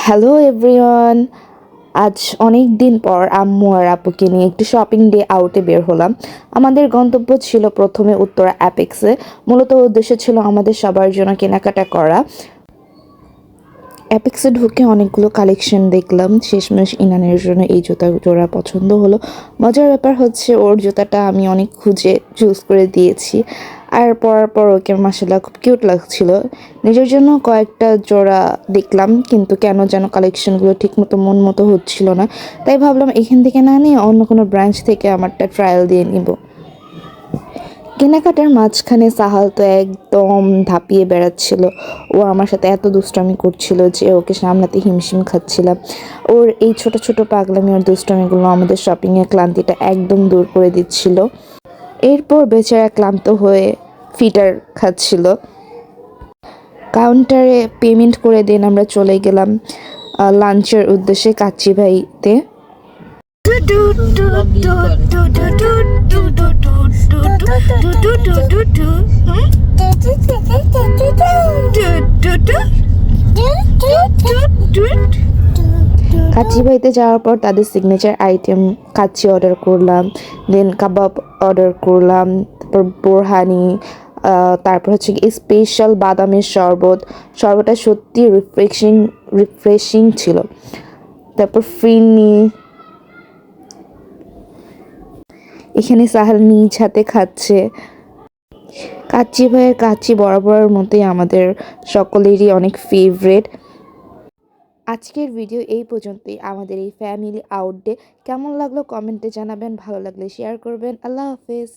Hello everyone. আজ অনেক দিন পর আম্মু আর আপুকে নিয়ে একটু শপিং ডে আউটে বের হলাম। আমাদের গন্তব্য ছিল প্রথমে উত্তরা অ্যাপেক্সে। মূলত উদ্দেশ্য ছিল আমাদের সবার জন্য কেনাকাটা করা। অ্যাপেক্সে ঢুকে অনেকগুলো কালেকশন দেখলাম। শেষমেশ ইনানের জন্য এই জুতা জোড়া পছন্দ হলো। মজার ব্যাপার হচ্ছে ওর জুতাটা আমি অনেক খুঁজে চুজ করে দিয়েছি, আর পরার পর ওকে মাসাল্লাহ খুব কিউট লাগছিল। নিজের জন্য কয়েকটা জোড়া দেখলাম, কিন্তু কেন যেন কালেকশনগুলো ঠিকমতো মন মতো হচ্ছিল না। তাই ভাবলাম এখান থেকে না নিয়ে অন্য কোনো ব্রাঞ্চ থেকে আমারটা ট্রায়াল দিয়ে নিব। কেনাকাটার মাঝখানে সাহাল তো একদম ধাপিয়ে বেড়াচ্ছিল। ও আমার সাথে এত দুষ্টামি করছিল যে ওকে সামলাতে হিমশিম খাচ্ছিলাম। ওর এই ছোট ছোট পাগলামি আর দুষ্টামিগুলো আমাদের শপিংয়ের ক্লান্তিটা একদম দূর করে দিচ্ছিল। এরপর বেচারা ক্লান্ত হয়ে ফিটার খাচ্ছিল। কাউন্টারে পেমেন্ট করে দেন আমরা চলে গেলাম লাঞ্চের উদ্দেশ্যে কাচ্চি ভাইতে। কাচ্চি ভাইতে যাওয়ার পর তাদের সিগনেচার আইটেম কাচ্চি অর্ডার করলাম, দেন কাবাব অর্ডার করলাম, তারপর বোরহানি, তারপর হচ্ছে স্পেশাল বাদামের শরবতটা সত্যি রিফ্রেশিং ছিল। তারপর ফিরনি, এখানে সাহাল নিজ হাতে খাচ্ছে। কাচ্চি ভাইয়ের কাচ্চি বরাবরের মতোই আমাদের সকলেরই অনেক ফেভারেট। আজকের ভিডিও এই পর্যন্তই। আমাদের এই ফ্যামিলি আউট ডে কেমন লাগলো কমেন্টে জানাবেন, ভালো লাগলে শেয়ার করবেন। আল্লাহ হাফেজ।